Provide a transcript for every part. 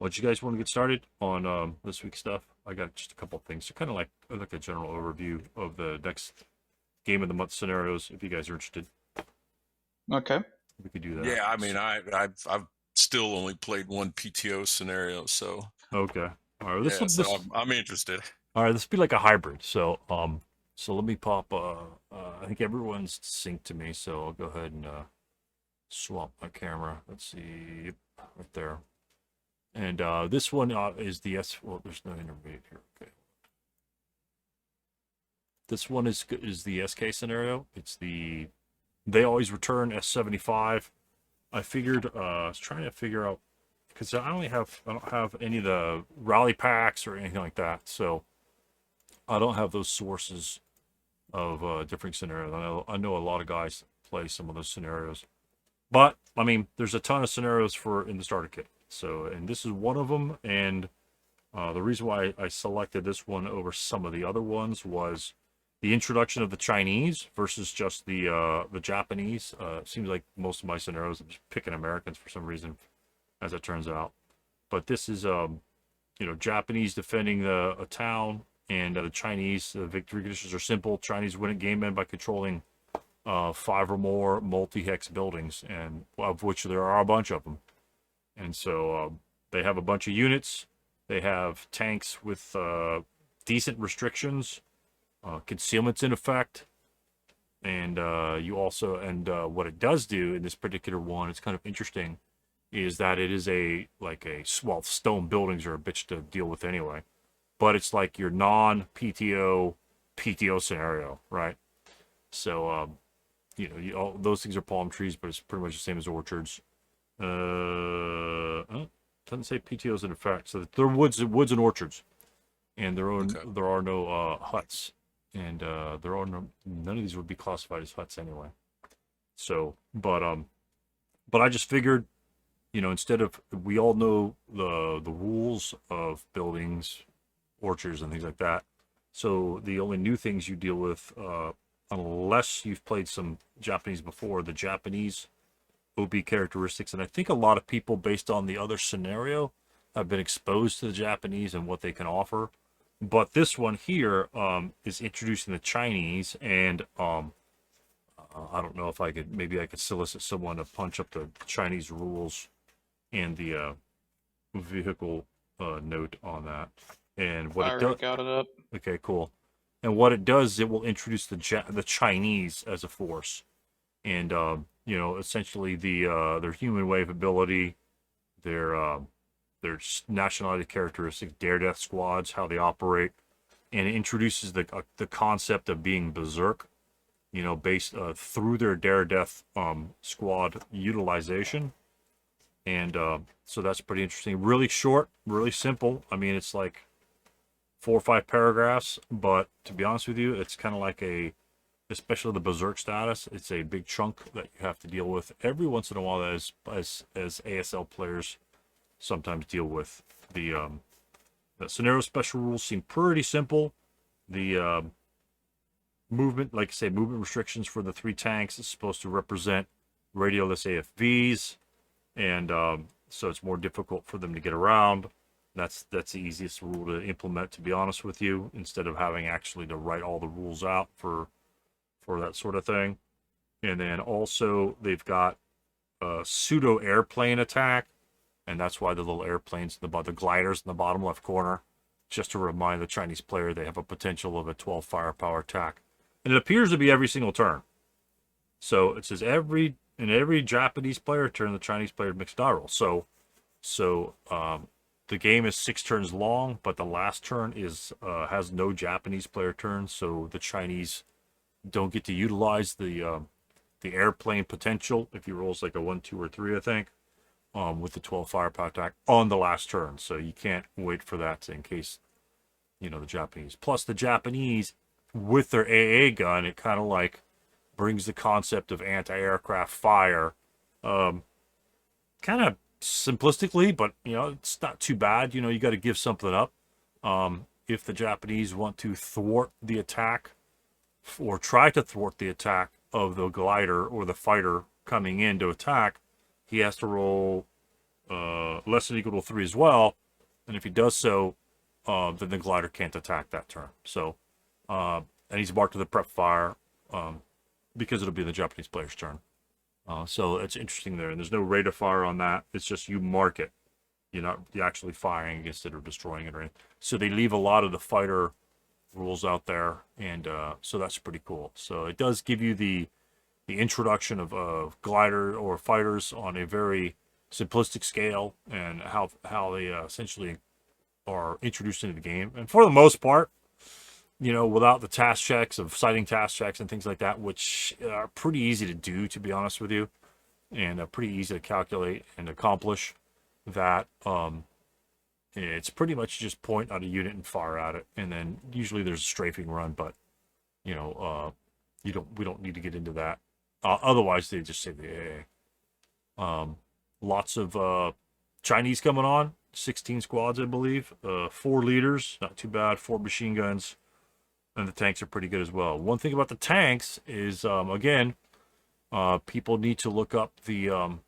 But you guys want to get started on this week's stuff? I got just a couple of things. So kind of like a general overview of the next game of the month scenarios. If you guys are interested, Okay. we could do that. Yeah, I mean, I've still only played one PTO scenario, so Okay. All right. This yeah, will so this. I'm interested. All right. This will be like a hybrid. So let me pop. I think everyone's synced to me. So I'll go ahead and swap my camera. Let's see. Yep, right there. And this one is the S. Well, there's no intermediate here. Okay. This one is the SK scenario. It's the they always return S75. I figured I was trying to figure out because I don't have any of the rally packs or anything like that, so I don't have those sources of different scenarios. I know a lot of guys play some of those scenarios, but I mean, there's a ton of scenarios for in the starter kit. So, and this is one of them. And the reason why I selected this one over some of the other ones was the introduction of the Chinese versus just the Japanese. It seems like most of my scenarios I'm just picking Americans for some reason, as it turns out. But this is Japanese defending a town, and the Chinese. The victory conditions are simple. Chinese win a game end by controlling 5 or more multi-hex buildings, and of which there are a bunch of them. And so they have a bunch of units. They have tanks with decent restrictions, concealment's in effect, and what it does do in this particular one, it's kind of interesting, is that it is well, stone buildings are a bitch to deal with anyway, but it's like your non-PTO scenario, right? So all those things are palm trees, but it's pretty much the same as orchards. Doesn't say PTOs in effect. So they're woods and orchards, and Okay. there are no huts, and there are none of these would be classified as huts anyway. So, but I just figured, instead of we all know the rules of buildings, orchards, and things like that. So the only new things you deal with, unless you've played some Japanese before, the Japanese OB characteristics. And I think a lot of people, based on the other scenario, have been exposed to the Japanese and what they can offer. But this one here is introducing the Chinese, and I don't know if maybe I could solicit someone to punch up the Chinese rules and the vehicle note on that. And what I it already does, got it up. okay, cool. And what it does, it will introduce the Chinese as a force, and essentially their human wave ability, their their nationality characteristics, dare death squads, how they operate, and it introduces the concept of being berserk, based through their dare death squad utilization, and so that's pretty interesting. Really short, really simple. I mean, it's like 4 or 5 paragraphs, but to be honest with you, it's kind of like especially the berserk status, it's a big chunk that you have to deal with every once in a while, as ASL players sometimes deal with. The scenario special rules seem pretty simple. The movement, like I say, movement restrictions for the 3 tanks is supposed to represent radioless AFVs, and so it's more difficult for them to get around. That's the easiest rule to implement, to be honest with you, instead of having actually to write all the rules out for that sort of thing. And then also they've got a pseudo airplane attack, and that's why the little airplanes, the gliders in the bottom left corner, just to remind the Chinese player they have a potential of a 12 firepower attack, and it appears to be every single turn. So it says every Japanese player turn, the Chinese player makes a die roll. So the game is 6 turns long, but the last turn has no Japanese player turn, so the Chinese don't get to utilize the airplane potential if he rolls like a 1, 2, or 3, I think, with the 12 firepower attack on the last turn. So you can't wait for that in case, the Japanese. Plus the Japanese, with their AA gun, it kind of like brings the concept of anti-aircraft fire, kind of simplistically, but it's not too bad. You got to give something up. If the Japanese want to thwart the attack, or try to thwart the attack of the glider or the fighter coming in to attack, he has to roll less than or equal to 3 as well. And if he does so, then the glider can't attack that turn. So, and he's marked with a prep fire because it'll be the Japanese player's turn. So it's interesting there. And there's no rate of fire on that. It's just you mark it. You're actually firing against it or destroying it or anything. So they leave a lot of the fighter rules out there, and so that's pretty cool. So it does give you the introduction of glider or fighters on a very simplistic scale, and how they essentially are introduced into the game. And for the most part, without the task checks of sighting task checks and things like that, which are pretty easy to do, to be honest with you, and pretty easy to calculate and accomplish, that it's pretty much just point at a unit and fire at it, and then usually there's a strafing run, but we don't need to get into that. Otherwise, they just say the AA. Lots of Chinese coming on, 16 squads, I believe, 4 leaders, not too bad, 4 machine guns, and the tanks are pretty good as well. One thing about the tanks is, again, people need to look up the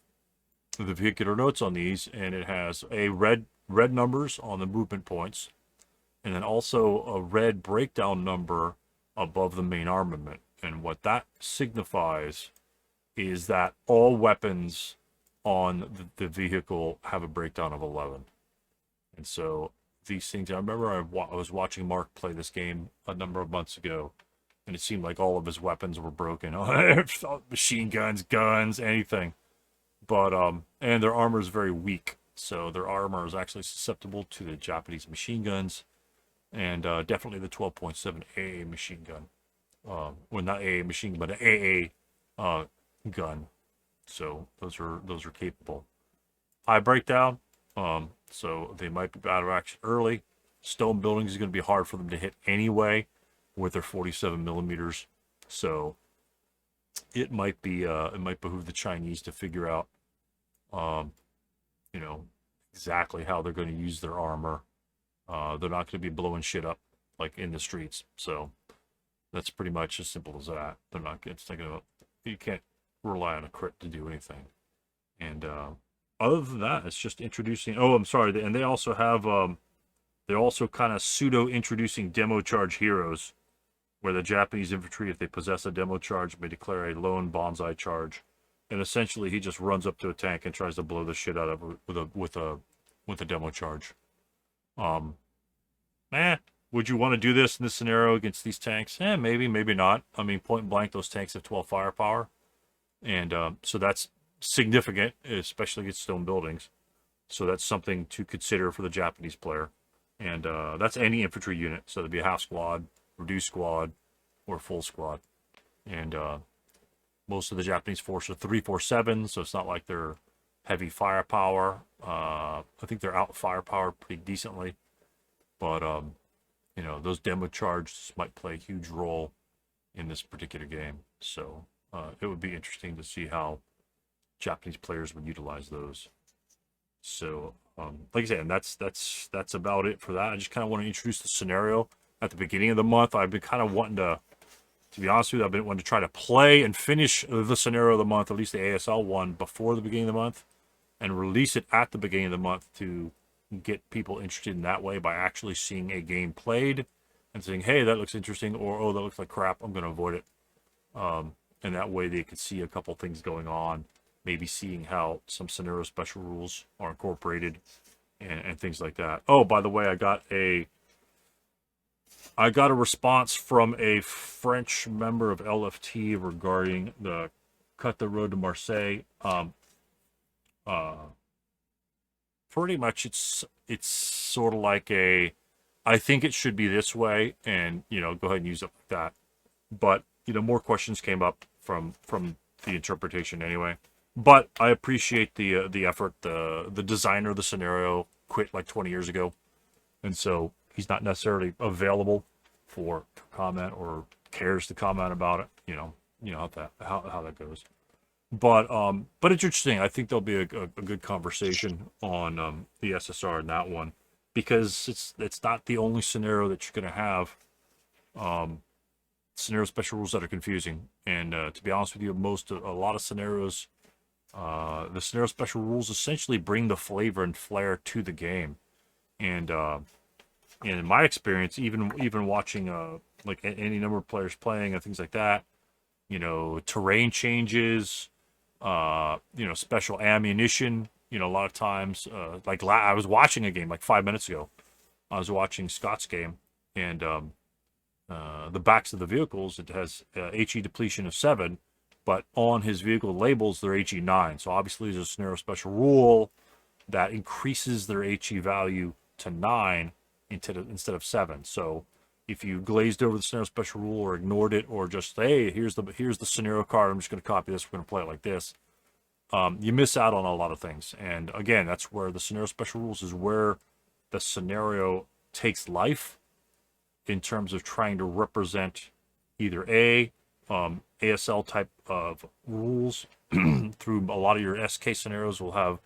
vehicular notes on these, and it has red numbers on the movement points, and then also a red breakdown number above the main armament. And what that signifies is that all weapons on the vehicle have a breakdown of 11. And so these things, I remember I was watching Mark play this game a number of months ago, and it seemed like all of his weapons were broken. Machine guns, anything. But and their armor is very weak, so their armor is actually susceptible to the Japanese machine guns, and definitely the 12.7 AA machine gun. Well, not AA machine, but an AA gun. So those are capable. High breakdown, so they might be out of action early. Stone buildings is going to be hard for them to hit anyway with their 47 millimeters. So it might behoove the Chinese to figure out exactly how they're going to use their armor. They're not going to be blowing shit up like in the streets. So that's pretty much as simple as that. They're not thinking about, you can't rely on a crit to do anything. And other than that, it's just introducing, I'm sorry, and they also have they're also kind of pseudo introducing demo charge heroes, where the Japanese infantry, if they possess a demo charge, may declare a lone bonsai charge. And essentially, he just runs up to a tank and tries to blow the shit out of it with a demo charge. Would you want to do this in this scenario against these tanks? Maybe, maybe not. I mean, point blank, those tanks have 12 firepower, and so that's significant, especially against stone buildings. So that's something to consider for the Japanese player, and that's any infantry unit. So there'd be a half squad, reduced squad, or full squad, and most of the Japanese force are 347, so it's not like they're heavy firepower. I think they're out firepower pretty decently, but those demo charges might play a huge role in this particular game. So it would be interesting to see how Japanese players would utilize those. So like I said, and that's about it for that. I just kind of want to introduce the scenario at the beginning of the month. I've been kind of wanting to be honest with you, I've been wanting to try to play and finish the scenario of the month, at least the ASL one, before the beginning of the month, and release it at the beginning of the month to get people interested in that way by actually seeing a game played and saying, hey, that looks interesting, or, oh, that looks like crap, I'm going to avoid it. And that way they could see a couple things going on, maybe seeing how some scenario special rules are incorporated and things like that. Oh, by the way, I got a response from a French member of LFT regarding the Cut the Road to Marseille. Pretty much it's sort of like I think it should be this way, and go ahead and use it like that. But more questions came up from the interpretation anyway. But I appreciate the effort. The designer of the scenario quit like 20 years ago, and so he's not necessarily available for comment or cares to comment about it. How that goes. But it's interesting. I think there'll be a good conversation on the SSR in that one, because it's not the only scenario that you're going to have scenario special rules that are confusing. And to be honest with you, a lot of scenarios The scenario special rules essentially bring the flavor and flair to the game, and in my experience, even watching like any number of players playing and things like that, terrain changes, special ammunition. A lot of times, I was watching a game like 5 minutes ago. I was watching Scott's game, and the backs of the vehicles, it has HE depletion of 7, but on his vehicle labels they're HE 9. So obviously there's a scenario special rule that increases their HE value to 9 instead of 7. So if you glazed over the scenario special rule or ignored it, or just, hey, here's the scenario card, I'm just going to copy this, we're going to play it like this, you miss out on a lot of things. And again, that's where the scenario special rules is where the scenario takes life in terms of trying to represent either ASL type of rules. Through a lot of your SK scenarios will have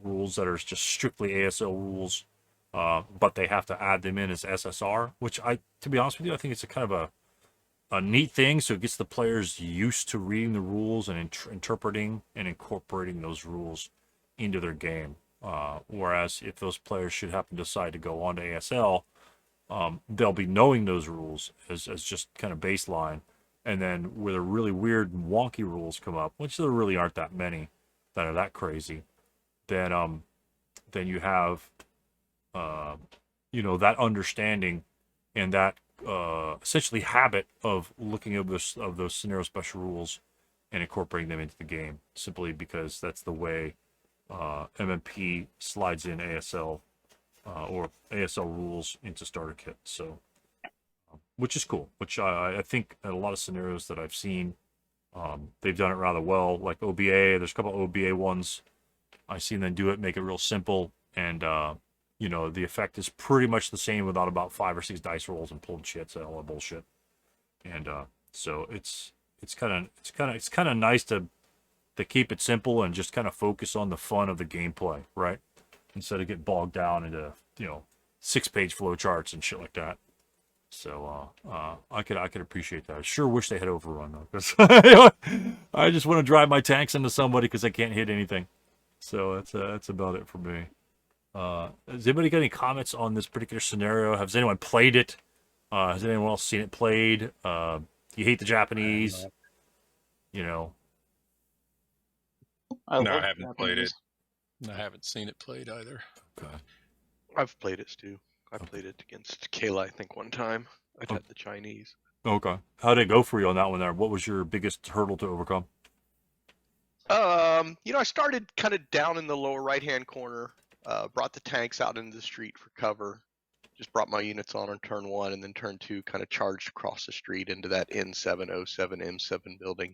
rules that are just strictly ASL rules, but they have to add them in as SSR, which to be honest with you, I think it's a kind of a neat thing. So it gets the players used to reading the rules and interpreting and incorporating those rules into their game. Whereas if those players should happen to decide to go on to ASL, they'll be knowing those rules as just kind of baseline. And then where the really weird and wonky rules come up, which there really aren't that many that are that crazy, then you have that understanding and that essentially habit of looking at those scenario special rules and incorporating them into the game, simply because that's the way MMP slides in ASL or ASL rules into starter kit. So, which is cool. Which I think in a lot of scenarios that I've seen, they've done it rather well. Like OBA, there's a couple of OBA ones I've seen them do it, make it real simple, and the effect is pretty much the same without about 5 or 6 dice rolls and pulled shit, so all that bullshit. And so it's kind of nice to keep it simple and just kind of focus on the fun of the gameplay, right? Instead of get bogged down into 6-page flow charts and shit like that. So I could appreciate that. I sure wish they had overrun though, because I just want to drive my tanks into somebody because I can't hit anything. So that's about it for me. Has anybody got any comments on this particular scenario? Has anyone played it? Has anyone else seen it played? You hate the Japanese? I No, I love haven't played it. Japanese. I haven't seen it played either. Okay. I've played it, Stu. I played it against Kayla, I think, one time. I'd had the Chinese. Okay. How did it go for you on that one there? What was your biggest hurdle to overcome? I started kind of down in the lower right-hand corner, brought the tanks out into the street for cover, just brought my units on turn 1, and then turn 2 kind of charged across the street into that N707 M7 building.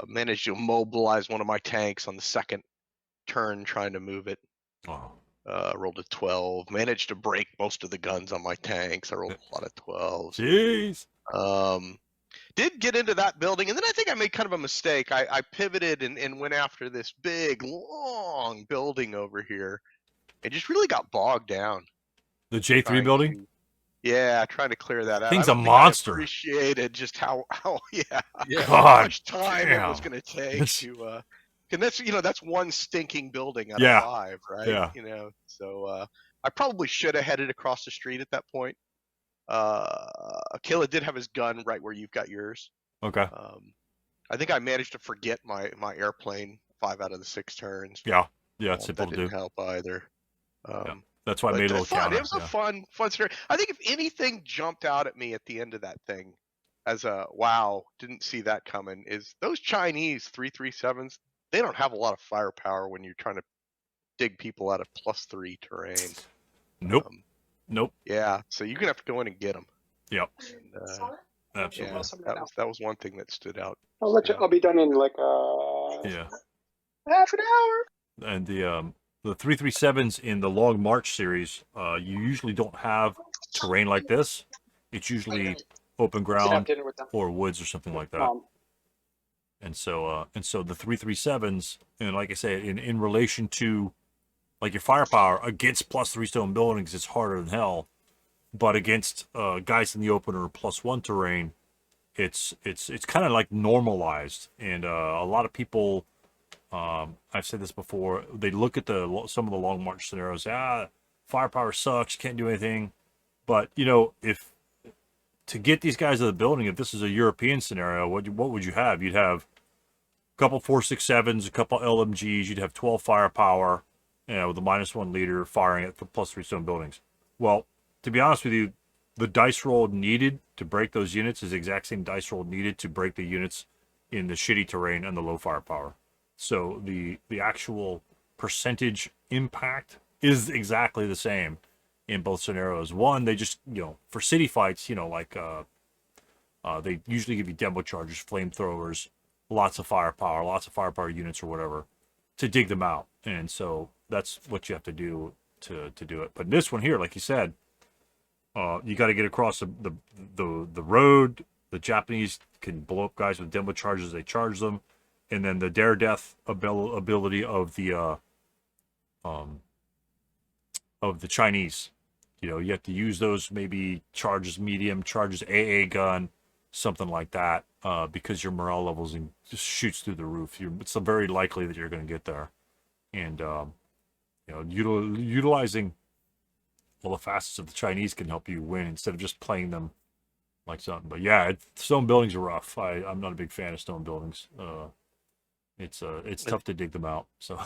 Managed to immobilize one of my tanks on the second turn trying to move it. Oh. Rolled a 12. Managed to break most of the guns on my tanks. I rolled a lot of 12s. Jeez. Did get into that building, and then I think I made kind of a mistake. I pivoted and went after this big, long building over here. It just really got bogged down. The J3 building? Trying to clear that out. Thing's a monster. I appreciated just how God, how much time damn. it was going to take to and that's one stinking building out Yeah. of 5, right? Yeah. So I probably should have headed across the street at that point. Kayla did have his gun right where you've got yours. Okay. I think I managed to forget my airplane 5 out of the 6 turns. Yeah. Yeah, it's simple that to do. didn't help either. That's why I made a little counter. It was a fun scenario. I think if anything jumped out at me at the end of that thing as a wow, didn't see that coming, is those Chinese 337s. They don't have a lot of firepower when you're trying to dig people out of +3 terrain. Nope. Nope. Yeah, so you're gonna have to go in and get them. Yep. And, Absolutely. yeah, that was one thing that stood out. I'll let you. I'll be done in like half an hour. And the 337s in the Long March series, you usually don't have terrain like this. It's usually open ground or woods or something like that. And so the 337s, and like I say, in relation to like your firepower against +3 stone buildings, it's harder than hell. But against guys in the open or +1 terrain, it's kind of like normalized. And a lot of people I've said this before. They look at some of the long march scenarios. Firepower sucks. Can't do anything. But if to get these guys to the building, if this is a European scenario, what would you have? You'd have a couple 4.67s, a couple LMGs. You'd have 12 firepower, with a -1 leader firing at +3 stone buildings. Well, to be honest with you, the dice roll needed to break those units is the exact same dice roll needed to break the units in the shitty terrain and the low firepower. So the actual percentage impact is exactly the same in both scenarios. One, they just, for city fights, they usually give you demo charges, flamethrowers, lots of firepower units or whatever to dig them out. And so that's what you have to do to do it. But this one here, like you said, you got to get across the road. The Japanese can blow up guys with demo charges as they charge them. And then the dare death ability of the Chinese. You have to use those, maybe charges medium, charges AA gun, something like that, because your morale levels just shoots through the roof. It's very likely that you're going to get there. And, utilizing all the facets of the Chinese can help you win instead of just playing them like something. But yeah, stone buildings are rough. I'm not a big fan of stone buildings. It's tough to dig them out. So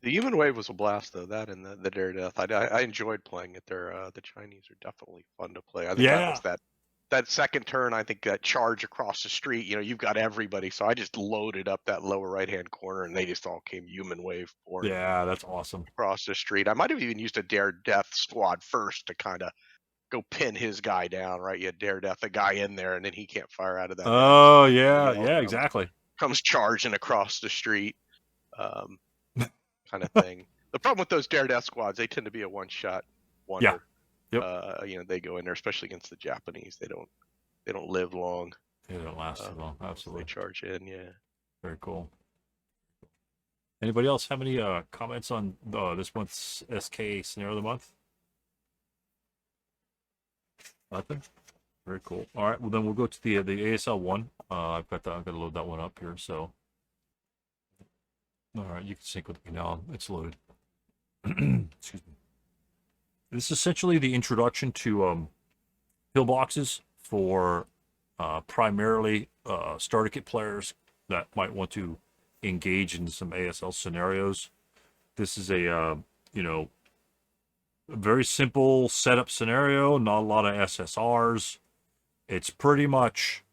The human wave was a blast, though. That and the dare death. I enjoyed playing it. The Chinese are definitely fun to play. I think that was that second turn. I think that charge across the street. You've got everybody. So I just loaded up that lower right hand corner, and they just all came human wave pouring. Yeah, that's awesome. Across the street. I might have even used a dare death squad first to kind of go pin his guy down. Right, you dare death a guy in there, and then he can't fire out of that. Oh yeah, exactly. Comes charging across the street, kind of thing. The problem with those dare death squads, they tend to be a one-shot wonder. Yeah. Yep. They go in there, especially against the Japanese. They don't live long. They don't last too long. Absolutely. They charge in. Yeah. Very cool. Anybody else have any comments on this month's SK Scenario of the Month? Nothing. Very cool. All right. Well, then we'll go to the ASL one. I've got to load that one up here. So, all right, you can sync with me now. It's loaded. Excuse me. This is essentially the introduction to pillboxes for primarily starter kit players that might want to engage in some ASL scenarios. This is a very simple setup scenario. Not a lot of SSRs. It's pretty much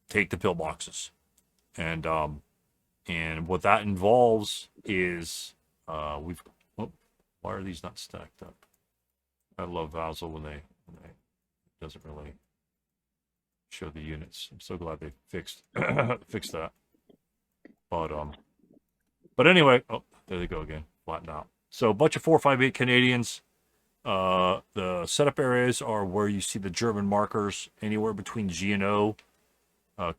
take the pillboxes, and what that involves is why are these not stacked up? I love Vassal when they doesn't really show the units. I'm so glad they fixed that. But anyway, there they go again, flattened out. So a bunch of 458 Canadians. The setup areas are where you see the German markers, anywhere between G and O.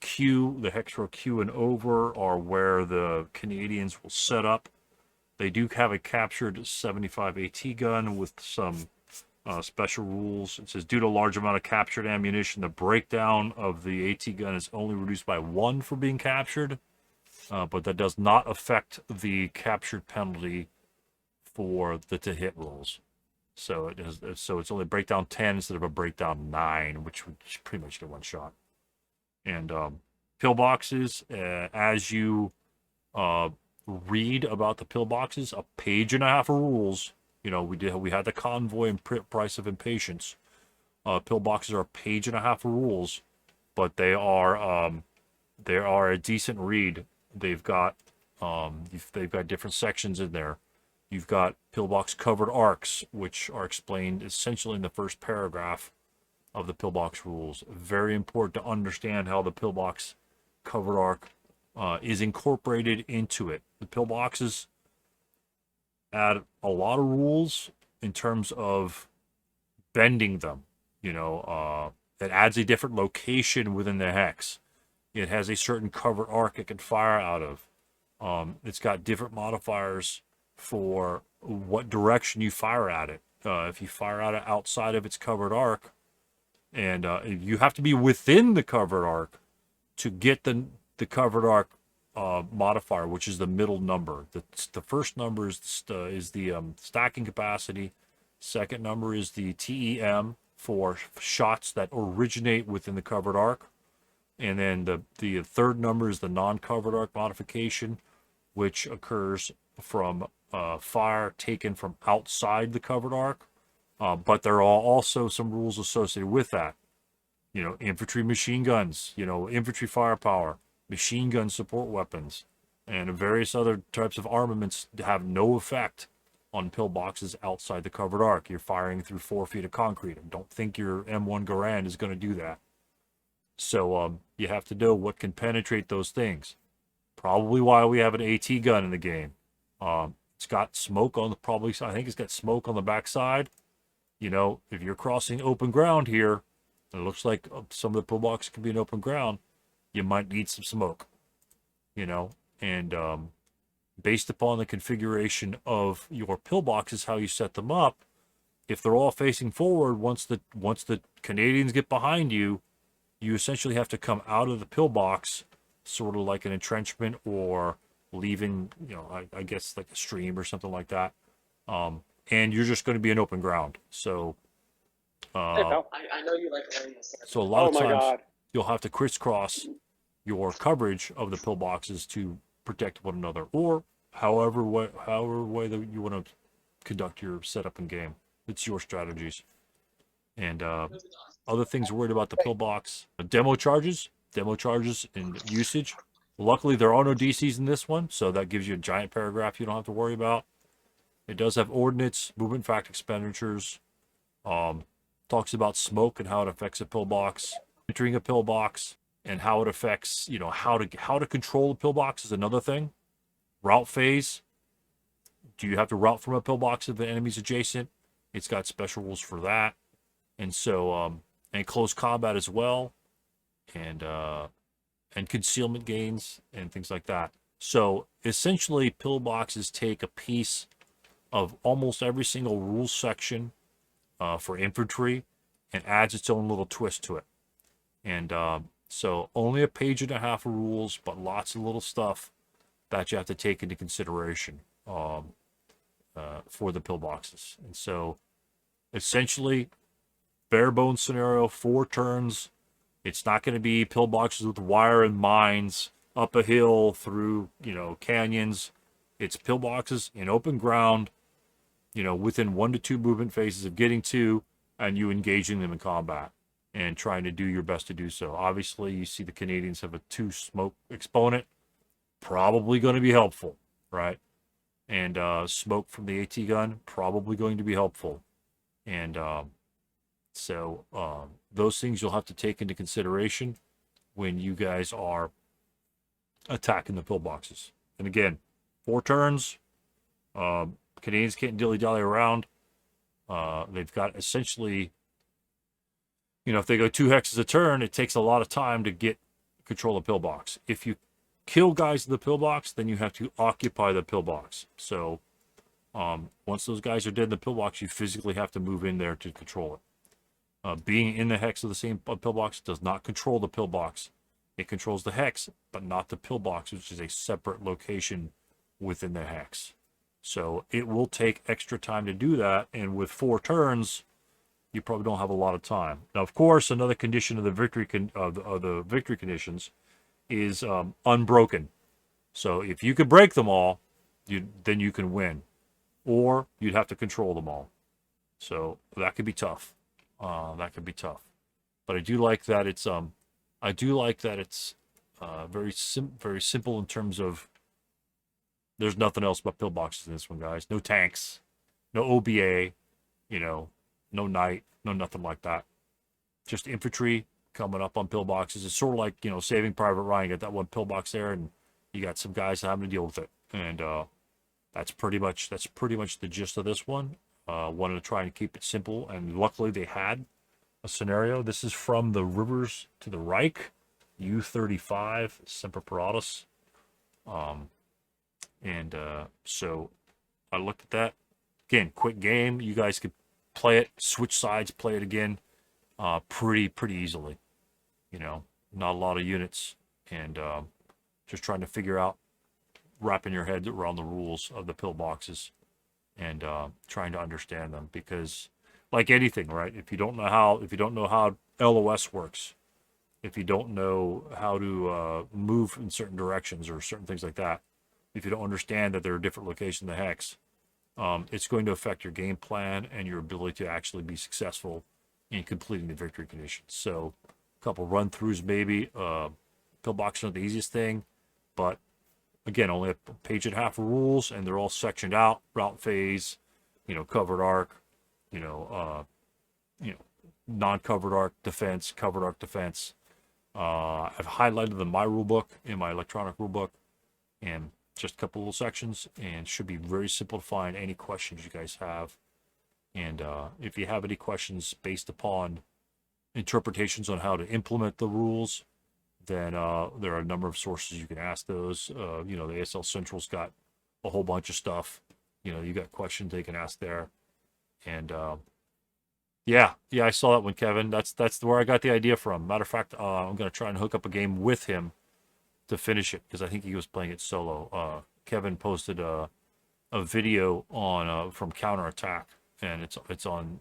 Q, the hex row Q and over are where the Canadians will set up. They do have a captured 75 AT gun with some special rules. It says, due to a large amount of captured ammunition, the breakdown of the AT gun is only reduced by 1 for being captured, but that does not affect the captured penalty for the to-hit rolls. So it's only breakdown 10 instead of a breakdown 9, which would pretty much get one shot. And pillboxes, as you read about the pillboxes, a page and a half of rules. We had the convoy and price of impatience. Pillboxes are a page and a half of rules, but they are a decent read. They've got different sections in there. You've got pillbox covered arcs, which are explained essentially in the first paragraph of the pillbox rules. Very important to understand how the pillbox covered arc is incorporated into it. The pillboxes add a lot of rules in terms of bending them. It adds a different location within the hex. It has a certain covered arc it can fire out of. It's got different modifiers for what direction you fire at it. If you fire at it outside of its covered arc, and you have to be within the covered arc to get the covered arc modifier, which is the middle number. The first number is the stacking capacity. Second number is the TEM for shots that originate within the covered arc. And then the third number is the non-covered arc modification, which occurs from fire taken from outside the covered arc. But there are also some rules associated with that. You know, infantry machine guns, you know, infantry firepower, machine gun support weapons, and various other types of armaments have no effect on pillboxes outside the covered arc. You're firing through 4 feet of concrete. And don't think your M1 Garand is going to do that. So you have to know what can penetrate those things. Probably why we have an AT gun in the game. It's got smoke on the I think it's got smoke on the backside. You know, if you're crossing open ground here, and it looks like some of the pillboxes can be in open ground, you might need some smoke. You know, and based upon the configuration of your pillboxes, how you set them up, if they're all facing forward, once the Canadians get behind you, you essentially have to come out of the pillbox, sort of like an entrenchment or leaving, you know, I guess like a stream or something like that. And you're just going to be in open ground. So, Hey, pal. I know you like wearing this. so a lot Oh of my times God. you'll have to crisscross your coverage of the pillboxes to protect one another, or however way that you want to conduct your setup in game. It's your strategies. And other things worried about the pillbox. Demo charges and usage. Luckily, there are no DCs in this one, so that gives you a giant paragraph you don't have to worry about. It does have ordnance, movement fact expenditures. Talks about smoke and how it affects a pillbox. Entering a pillbox and how it affects, you know, how to control a pillbox is another thing. Route phase. Do you have to route from a pillbox if the enemy's adjacent? It's got special rules for that. And so, and close combat as well, and concealment gains and things like that. So essentially, pillboxes take a piece of almost every single rules section for infantry and adds its own little twist to it. And so only a page and a half of rules, but lots of little stuff that you have to take into consideration for the pillboxes. And so essentially, bare bones scenario, 4 turns. It's not going to be pillboxes with wire and mines up a hill through, you know, canyons. It's pillboxes in open ground, you know, within 1 to 2 movement phases of getting to, and you engaging them in combat and trying to do your best to do so. Obviously, you see the Canadians have a 2 smoke exponent, probably going to be helpful, right? And smoke from the AT gun, probably going to be helpful. And so those things you'll have to take into consideration when you guys are attacking the pillboxes. And again, 4 turns. Canadians can't dilly-dally around. They've got essentially, you know, if they go 2 hexes a turn, it takes a lot of time to get control of the pillbox. If you kill guys in the pillbox, then you have to occupy the pillbox. So once those guys are dead in the pillbox, you physically have to move in there to control it. Being in the hex of the same pillbox does not control the pillbox. It controls the hex, but not the pillbox, which is a separate location within the hex. So it will take extra time to do that, and with 4 turns, you probably don't have a lot of time. Now, of course, another condition of the victory the victory conditions is unbroken. So if you could break them all, then you can win, or you'd have to control them all. So that could be tough. That could be tough. But I do like that it's very simple in terms of there's nothing else but pillboxes in this one, guys. No tanks, no OBA, you know, no knight, no nothing like that. Just infantry coming up on pillboxes. It's sort of like, you know, Saving Private Ryan. You got that one pillbox there, and you got some guys having to deal with it. And that's pretty much the gist of this one. Wanted to try and keep it simple, and luckily they had a scenario. This is from the Rivers to the Reich, U-35 Semper Paratus. So I looked at that. Again, quick game. You guys could play it, switch sides, play it again pretty easily. You know, not a lot of units, and just trying to figure out, wrapping your head around the rules of the pillboxes and trying to understand them. Because, like anything, right? If you don't know how LOS works, if you don't know how to move in certain directions or certain things like that, if you don't understand that there are different locations in the hex, it's going to affect your game plan and your ability to actually be successful in completing the victory conditions. So, a couple run-throughs maybe. Pillboxes aren't the easiest thing, but again, only a page and a half of rules, and they're all sectioned out: route phase, covered arc, you know, non-covered arc defense, covered arc defense. I've highlighted them in my rule book, in my electronic rule book, and just a couple little sections, and should be very simple to find any questions you guys have. And if you have any questions based upon interpretations on how to implement the rules, then there are a number of sources you can ask those. The ASL Central's got a whole bunch of stuff. You got questions they can ask there. And yeah, I saw that one, Kevin. That's where I got the idea from. Matter of fact, I'm gonna try and hook up a game with him to finish it, because I think he was playing it solo. Kevin posted a video on from Counterattack, and is it on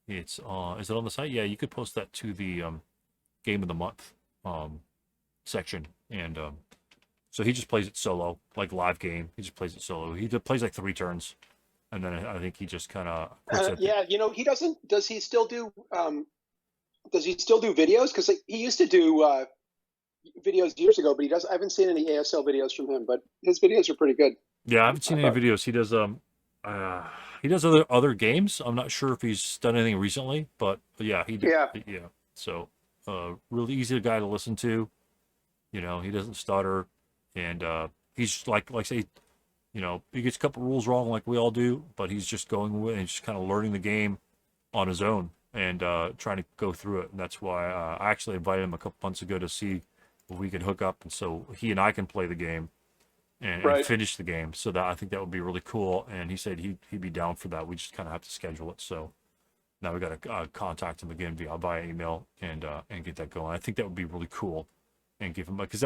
the site? Yeah, you could post that to the game of the month section. And so he just plays it solo, like live game. He just plays it solo. He plays like 3 turns, and then I think he just kind of yeah, he doesn't. Does he still do? Does he still do videos? Because he used to do videos years ago, but he does. I haven't seen any ASL videos from him, but his videos are pretty good. Yeah, I haven't seen any videos. He does other games. I'm not sure if he's done anything recently, but yeah, he did. Yeah. So really easy guy to listen to. He doesn't stutter, and he's like say, he gets a couple rules wrong like we all do, but he's just going with and just kind of learning the game on his own and trying to go through it. And that's why I actually invited him a couple months ago to see if we could hook up, and so he and I can play the game and finish the game. So that I think that would be really cool. And he said he'd be down for that. We just kind of have to schedule it. So now we got to contact him again via email and get that going. I think that would be really cool, and give him, because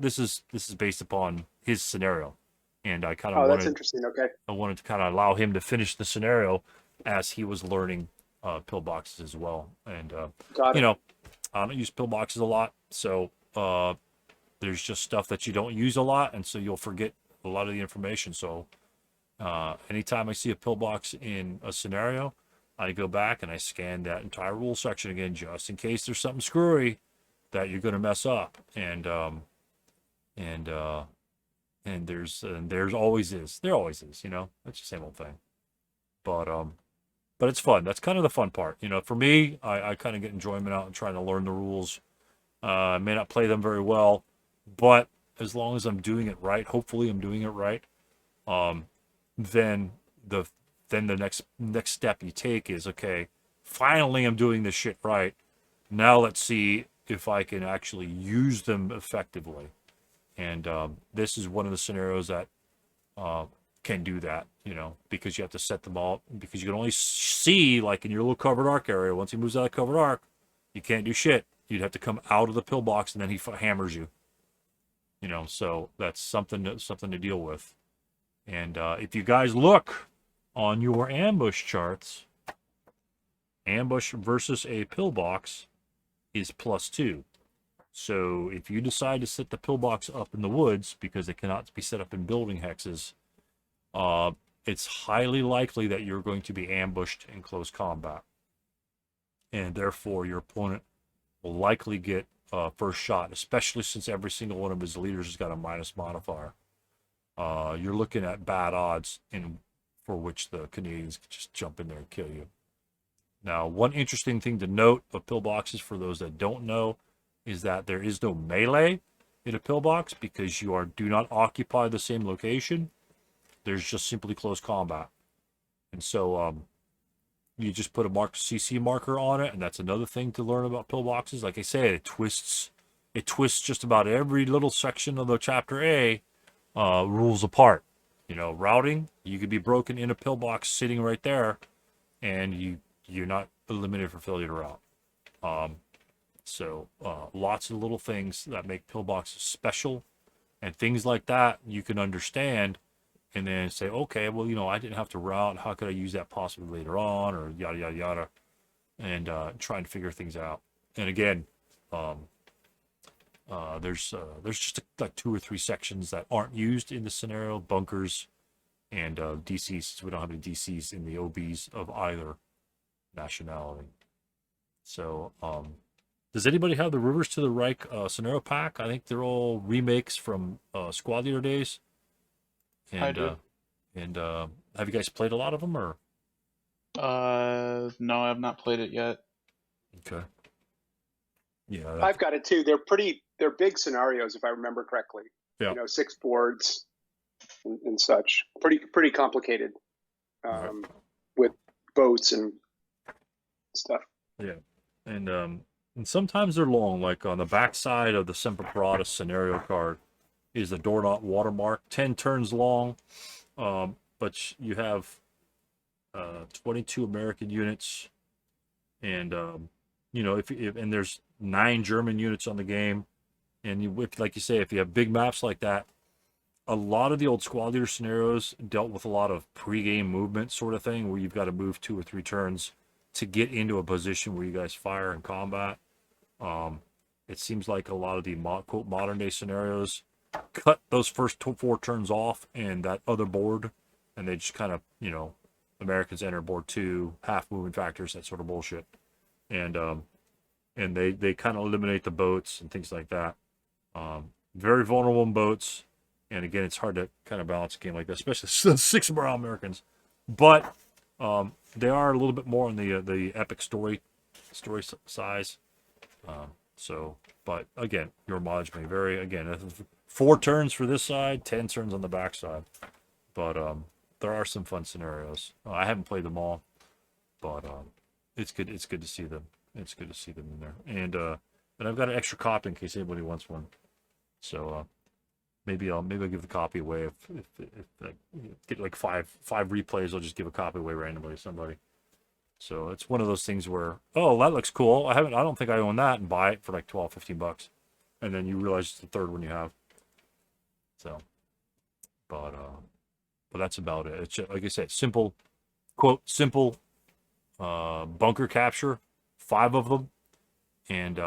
this is based upon his scenario, and I kind of that's interesting. Okay, I wanted to kind of allow him to finish the scenario as he was learning pillboxes as well. And I don't use pillboxes a lot, so there's just stuff that you don't use a lot, and so you'll forget a lot of the information. So anytime I see a pillbox in a scenario, I go back and I scan that entire rule section again, just in case there's something screwy that you're going to mess up. And there's always is. There always is. It's the same old thing. But it's fun. That's kind of the fun part. For me, I kind of get enjoyment out in trying to learn the rules. I may not play them very well, but as long as I'm doing it right, hopefully I'm doing it right, then the next step you take is, okay, finally I'm doing this shit right. Now let's see if I can actually use them effectively. And this is one of the scenarios that can do that, because you have to set them all, because you can only see, like in your little covered arc area, once he moves out of covered arc, you can't do shit. You'd have to come out of the pillbox, and then he hammers you. So that's something to deal with. And if you guys look on your ambush charts, ambush versus a pillbox is +2. So if you decide to set the pillbox up in the woods, because it cannot be set up in building hexes, it's highly likely that you're going to be ambushed in close combat. And therefore, your opponent will likely get first shot, especially since every single one of his leaders has got a minus modifier. You're looking at bad odds for which the Canadians could just jump in there and kill you. Now, one interesting thing to note of pillboxes, for those that don't know, is that there is no melee in a pillbox, because you do not occupy the same location. There's just simply close combat. And so you just put a CC marker on it, and that's another thing to learn about pillboxes. Like I say, it twists just about every little section of the chapter A rules apart. Routing, you could be broken in a pillbox sitting right there, and you're not eliminated for failure to route. So lots of little things that make pillboxes special. And things like that you can understand and then say, okay, well, I didn't have to route. How could I use that possibly later on, or yada, yada, yada, and trying to figure things out. And again, there's just like 2 or 3 sections that aren't used in the scenario, bunkers and DCs, since we don't have any DCs in the OBs of either nationality. So, does anybody have the Rivers to the Reich scenario pack? I think they're all remakes from Squad Leader days. And, I do. Have you guys played a lot of them, or? No, I have not played it yet. Okay. Yeah. I've got it too. They're big scenarios, if I remember correctly. Yeah. 6 boards and such. Pretty complicated, Right. with boats and stuff. Yeah. And sometimes they're long. Like on the back side of the Semper Paratus scenario card is the door knot watermark, 10 turns long. But you have 22 American units, and if and there's 9 German units on the game, and like you say, if you have big maps like that, a lot of the old squad leader scenarios dealt with a lot of pre-game movement sort of thing, where you've got to move 2 or 3 turns to get into a position where you guys fire in combat. It seems like a lot of the quote modern day scenarios cut those first 4 turns off and that other board, and they just kind of Americans enter board 2, half movement factors, that sort of bullshit, and they kind of eliminate the boats and things like that. Very vulnerable in boats, and again, it's hard to kind of balance a game like that, especially 6 morale Americans. But they are a little bit more on the epic story size. But again, your mileage may vary. Again, 4 turns for this side, 10 turns on the back side. But there are some fun scenarios. I haven't played them all, but it's good. It's good to see them. It's good to see them in there. And I've got an extra copy in case anybody wants one. So maybe I'll give the copy away if I get like five replays. I'll just give a copy away randomly to somebody. So it's one of those things where, oh, that looks cool. I don't think I own that, and buy it for like $12-15, and then you realize it's the third one you have. So, but that's about it. It's just, like I said, simple bunker capture, 5 of them, and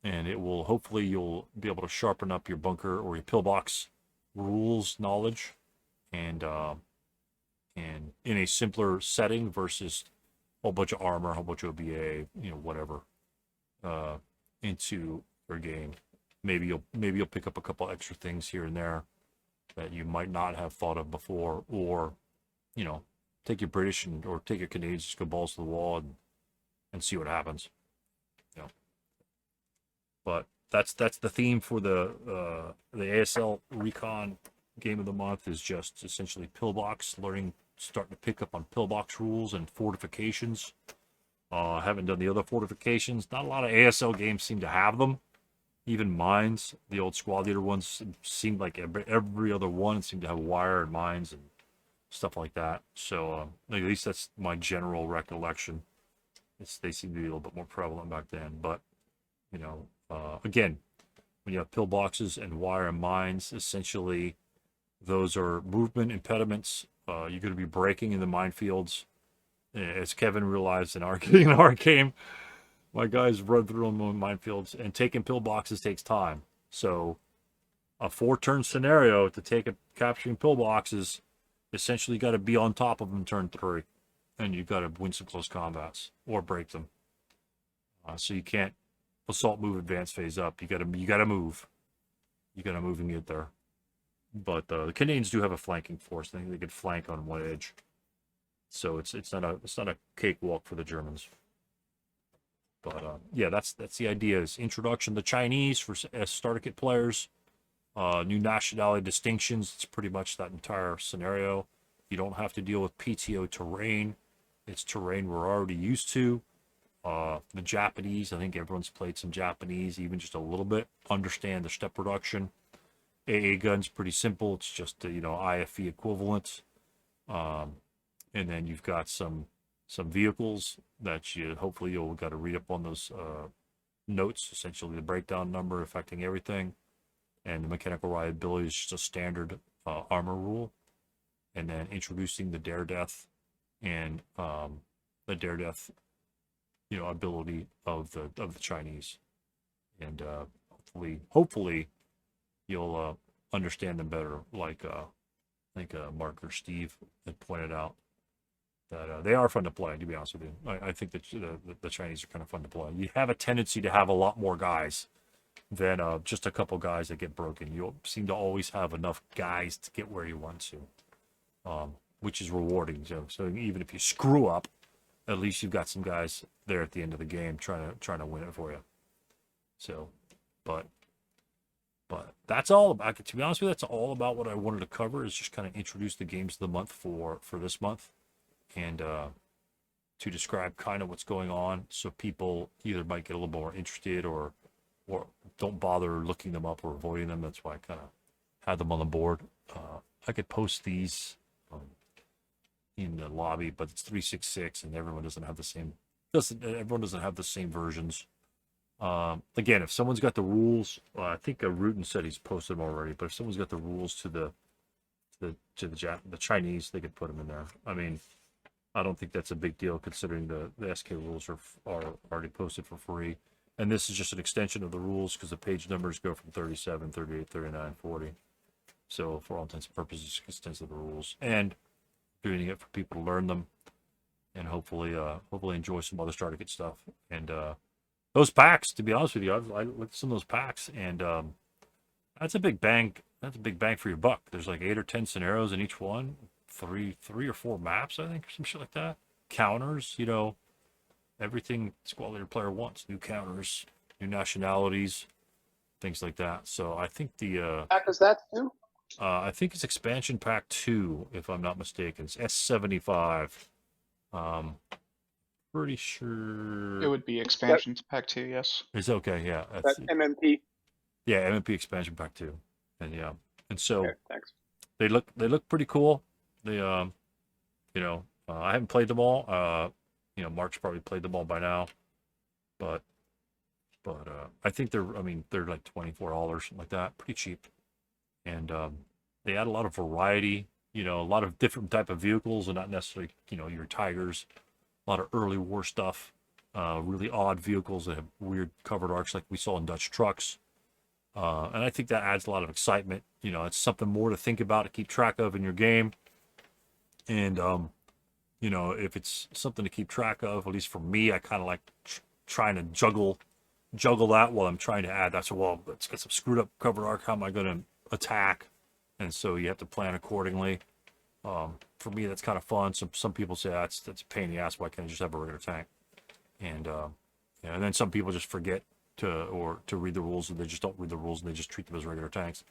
it will hopefully you'll be able to sharpen up your bunker or your pillbox rules knowledge, and in a simpler setting versus a whole bunch of armor, a whole bunch of OBA, whatever, into your game. Maybe you'll pick up a couple extra things here and there that you might not have thought of before, or take your British or take your Canadians, just go balls to the wall and see what happens. But that's the theme for the ASL Recon game of the month, is just essentially pillbox, starting to pick up on pillbox rules and fortifications. Haven't done the other fortifications. Not a lot of ASL games seem to have them. Even mines, the old squad leader ones, seemed like every other one seemed to have wire and mines and stuff like that. So at least that's my general recollection. They seem to be a little bit more prevalent back then. But again, when you have pillboxes and wire and mines, essentially those are movement impediments. You're going to be breaking in the minefields. As Kevin realized in our game, my guys run through them in minefields, and taking pillboxes takes time. So a 4-turn scenario to capturing pillboxes, essentially got to be on top of them turn 3, and you've got to win some close combats or break them. So you can't assault, move, advance phase up. You got to move. You got to move and get there. But the Canadians do have a flanking force. I think they could flank on one edge. So it's not a cakewalk for the Germans. But yeah, that's the idea. Is introduction to the Chinese for starter kit players, new nationality distinctions. It's pretty much that entire scenario. You don't have to deal with PTO terrain. It's terrain we're already used to. The Japanese, I think everyone's played some Japanese, even just a little bit. Understand the step reduction. AA gun's pretty simple. It's just IFV equivalents. And then you've got some vehicles that hopefully you'll got to read up on those notes, essentially the breakdown number affecting everything. and the mechanical riotability is just a standard armor rule, and then introducing the dare death and the dare death, ability of the Chinese, and hopefully you'll understand them better. Like I think Mark or Steve had pointed out that they are fun to play. To be honest with you, I think that the Chinese are kind of fun to play. You have a tendency to have a lot more guys than just a couple guys that get broken. You seem to always have enough guys to get where you want to, which is rewarding. So even if you screw up, at least you've got some guys there at the end of the game trying to win it for you. So, but that's all about. To be honest with you, that's all about what I wanted to cover. Is just kind of introduce the games of the month for this month, and to describe kind of what's going on, so people either might get a little more interested or don't bother looking them up or avoiding them. That's why I kind of had them on the board. I could post these in the lobby, but it's 366, and everyone doesn't have the same. Everyone doesn't have the same versions. Again, if someone's got the rules, I think Rutan said he's posted them already. But if someone's got the rules to the Chinese, they could put them in there. I mean, I don't think that's a big deal considering the SK rules are already posted for free. And this is just an extension of the rules because the page numbers go from 37, 38, 39, 40. So for all intents and purposes, it's extensive the rules. And doing it for people to learn them and hopefully enjoy some other starter kit stuff. And those packs, to be honest with you, I looked at some of those packs, and that's a big bang. That's a big bang for your buck. There's like 8 or 10 scenarios in each one, three or four maps, I think, or some shit like that. Counters, everything Squad Leader player wants: new counters, new nationalities, things like that. So I think Pack is that too? I think it's expansion pack 2, if I'm not mistaken. It's S75. Pretty sure It would be expansion pack 2, yes. it's okay. Yeah, That MMP. yeah, MMP expansion pack 2, and and so Okay, thanks. they look pretty cool. They I haven't played them all. Mark's probably played them all by now, but I think they're like $24, something like that, pretty cheap, and they add a lot of variety. A lot of different type of vehicles, and not necessarily your Tigers. A lot of early war stuff, really odd vehicles that have weird covered arcs like we saw in Dutch trucks. And I think that adds a lot of excitement. It's something more to think about, to keep track of in your game. And, if it's something to keep track of, at least for me, I kind of like trying to juggle that while I'm trying to add that. So, well, let's get some screwed up covered arc. How am I going to attack? And so you have to plan accordingly. For me, that's kind of fun. Some people say that's a pain in the ass. Why can't I just have a regular tank? And and then some people just forget to read the rules, and they just don't read the rules, and they just treat them as regular tanks.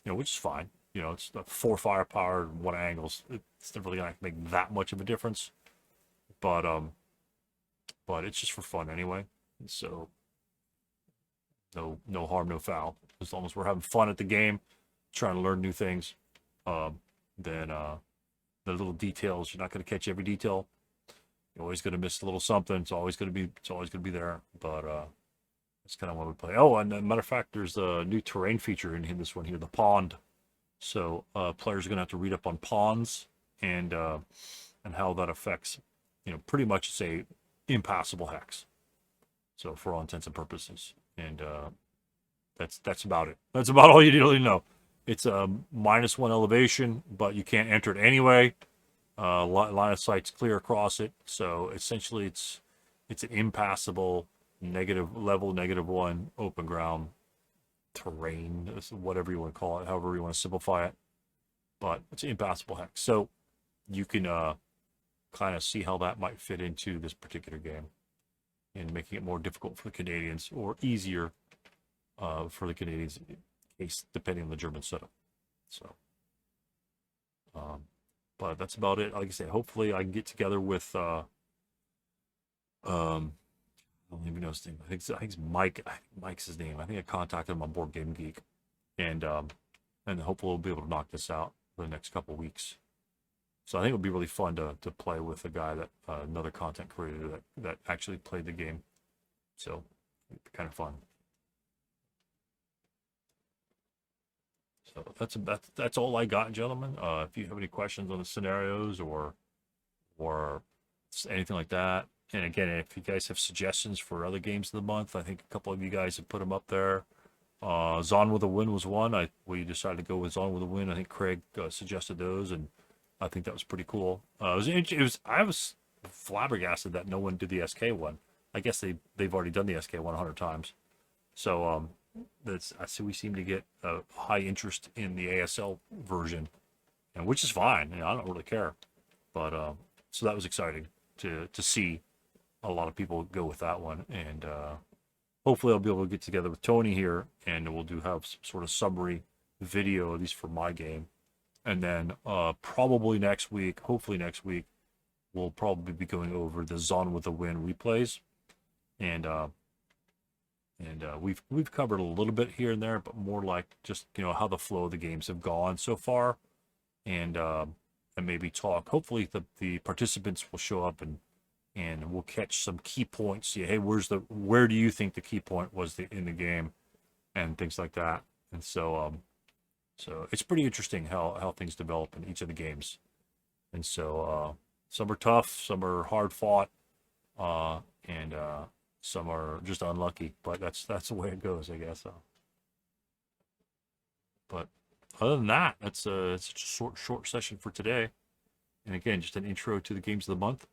Which is fine. It's 4 firepower and 1 angles. It's not really gonna make that much of a difference. But it's just for fun anyway. And so no harm, no foul. As long as we're having fun at the game, trying to learn new things, then the little details, you're not going to catch every detail. You're always going to miss a little something. It's always going to be there. But that's kind of what we play. Oh, and as a matter of fact, there's a new terrain feature in this one here, the pond. So players are going to have to read up on ponds and how that affects. Pretty much it's a impassable hex. So for all intents and purposes, and that's about it. That's about all you really know. It's a -1 elevation, but you can't enter it anyway. Line of sight's clear across it, so essentially it's an impassable -1 open ground terrain, whatever you want to call it, however you want to simplify it. But it's an impassable hex, so you can kind of see how that might fit into this particular game, and making it more difficult for the Canadians or easier for the Canadians. Depending on the German setup. So, but that's about it. Like I said, hopefully I can get together with I don't even know his name. I think it's Mike. Mike's his name. I think I contacted him on Board Game Geek, and hopefully we'll be able to knock this out for the next couple weeks. So I think it would be really fun to play with a guy that another content creator that actually played the game. So it'd be kind of fun. So that's all I got, gentlemen. If you have any questions on the scenarios or anything like that, and again, if you guys have suggestions for other games of the month, I think a couple of you guys have put them up there. Zon with a Win was one. We decided to go with Zon with a Win. I think Craig suggested those, and I think that was pretty cool. I was flabbergasted that no one did the SK one. I guess they've already done the SK 100 times. So I see we seem to get a high interest in the ASL version, and which is fine. You know, I don't really care, but so that was exciting to see a lot of people go with that one, and hopefully I'll be able to get together with Tony here, and we'll have some sort of summary video, at least for my game, and then probably next week, hopefully next week, we'll probably be going over the Zon with a Win replays, and we've covered a little bit here and there, but more like just how the flow of the games have gone so far, and maybe talk. Hopefully the participants will show up and we'll catch some key points. See, hey, where do you think the key point was in the game, and things like that. And so it's pretty interesting how things develop in each of the games. And so some are tough, some are hard fought, and some are just unlucky. But that's the way it goes, I guess. But other than that, it's a short session for today. And again, just an intro to the games of the month.